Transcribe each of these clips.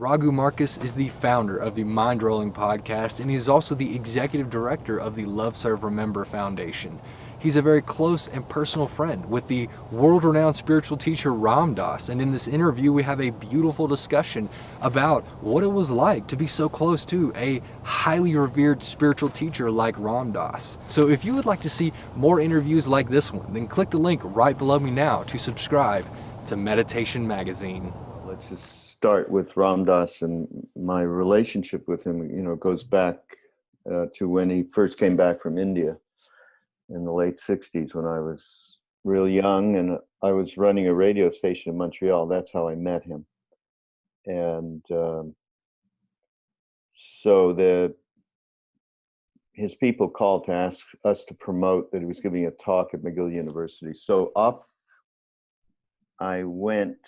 Raghu Markus is the founder of the Mind Rolling podcast, and he is also the executive director of the Love Serve Remember Foundation. He's a very close and personal friend with the world-renowned spiritual teacher Ram Dass, and in this interview we have a beautiful discussion about what it was like to be so close to a highly revered spiritual teacher like Ram Dass. So if you would like to see more interviews like this one, then click the link right below me now to subscribe to Meditation Magazine. Let's just start with Ram Dass, and my relationship with him, goes back to when he first came back from India in the late 60s when I was real young, and I was running a radio station in Montreal. That's how I met him. And so his people called to ask us to promote that he was giving a talk at McGill University. So off I went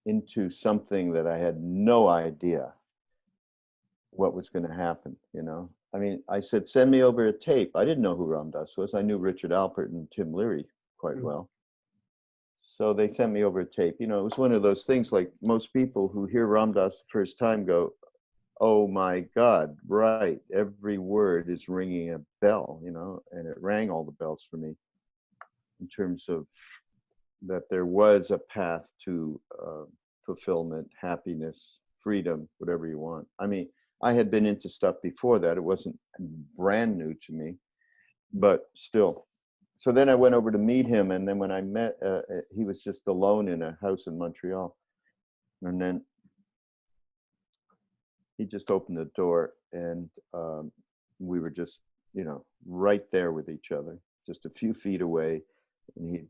into something that I had no idea what was going to happen. I mean, I said, send me over a tape. I didn't know who Ram Dass was. I knew Richard Alpert and Tim Leary quite well. So they sent me over a tape. It was one of those things, like most people who hear Ram Dass the first time go, oh my God, right. Every word is ringing a bell, and it rang all the bells for me in terms of that there was a path to fulfillment, happiness, freedom, whatever you want. I mean, I had been into stuff before that. It wasn't brand new to me, but still. So then I went over to meet him. And then when I met, he was just alone in a house in Montreal. And then he just opened the door, and we were just, right there with each other, just a few feet away. And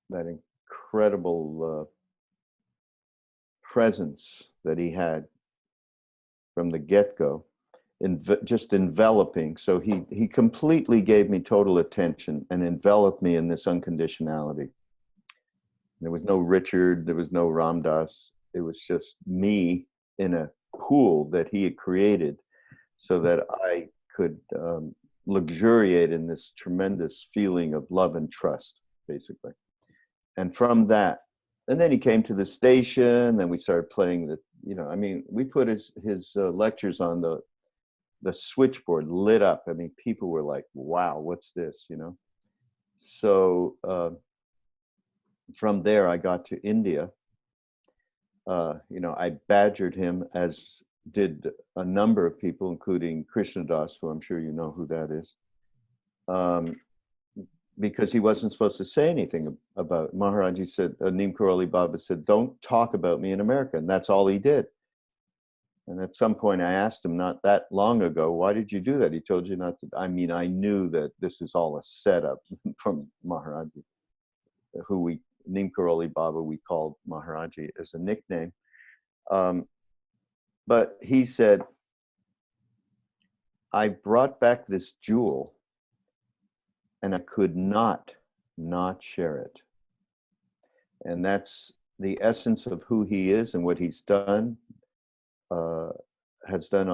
that incredible presence that he had from the get-go, just enveloping. So he completely gave me total attention and enveloped me in this unconditionality. There was no Richard, there was no Ram Dass. It was just me in a pool that he had created so that I could luxuriate in this tremendous feeling of love and trust, basically. And from that, and then he came to the station, then we started playing we put his lectures on the switchboard lit up. I mean, people were like, wow, what's this, So from there, I got to India. I badgered him, as did a number of people, including Krishna Das, who I'm sure you know who that is, because he wasn't supposed to say anything about Maharaji said, Neem Karoli Baba said, don't talk about me in America. And that's all he did. And at some point I asked him not that long ago, why did you do that? He told you not to. I mean, I knew that this is all a setup from Maharaji, Neem Karoli Baba, we called Maharaji as a nickname. But he said, I brought back this jewel and I could not share it. And that's the essence of who he is and what he's done, has done,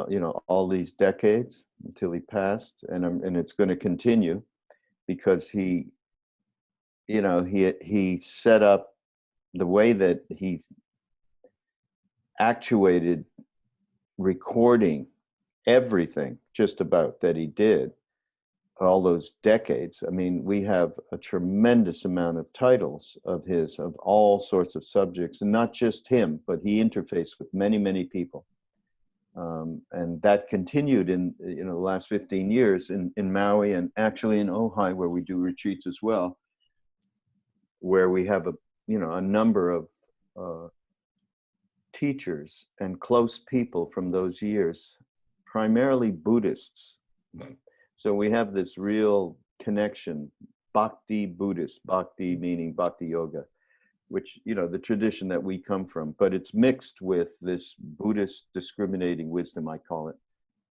all these decades until he passed. And it's going to continue because he set up the way that he actuated recording everything just about that he did all those decades. I mean, we have a tremendous amount of titles of his, of all sorts of subjects, and not just him, but he interfaced with many, many people. And that continued in the last 15 years in Maui, and actually in Ojai, where we do retreats as well, where we have a number of teachers and close people from those years, primarily Buddhists. So we have this real connection, Bhakti Buddhist, Bhakti meaning Bhakti Yoga, which, the tradition that we come from, but it's mixed with this Buddhist discriminating wisdom, I call it.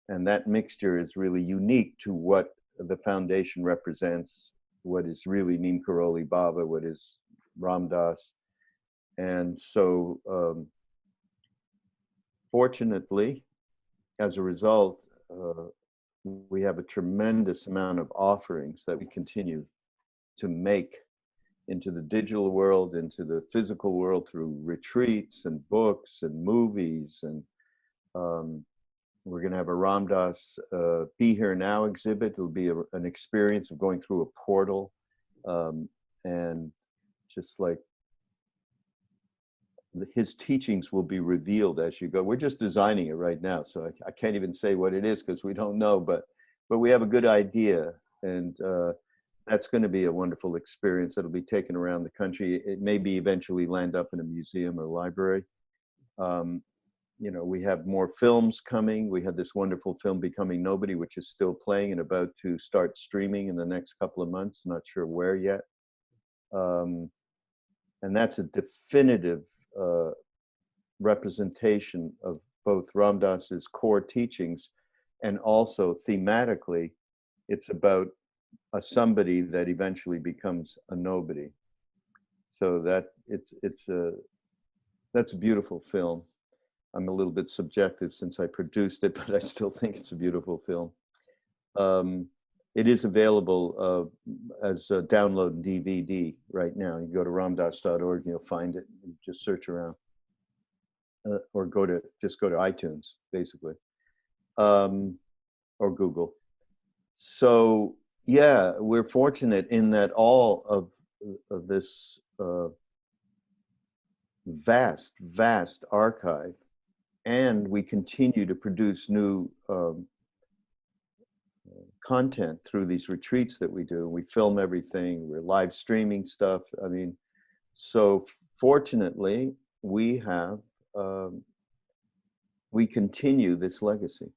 And that mixture is really unique to what the foundation represents, what is really Neem Karoli Baba, what is Ram Dass. And so, fortunately, as a result, we have a tremendous amount of offerings that we continue to make into the digital world, into the physical world through retreats and books and movies. And we're going to have a Ram Dass Be Here Now exhibit. It'll be an experience of going through a portal, and just like his teachings will be revealed as you go. We're just designing it right now, so I can't even say what it is because we don't know, but we have a good idea, and that's going to be a wonderful experience that'll be taken around the country. It may be eventually land up in a museum or library. You know, we have more films coming. We have this wonderful film, Becoming Nobody, which is still playing and about to start streaming in the next couple of months. Not sure where yet. And that's a definitive representation of both Ram Dass's core teachings, and also thematically, it's about a somebody that eventually becomes a nobody. So that that's a beautiful film. I'm a little bit subjective since I produced it, but I still think it's a beautiful film. It is available as a download DVD right now. You go to ramdass.org, you'll find it. You just search around, or just go to iTunes, basically, or Google. So yeah, we're fortunate in that all of this vast archive, and we continue to produce new content through these retreats that we do. We film everything. We're live streaming stuff. I mean, so fortunately, we have we continue this legacy.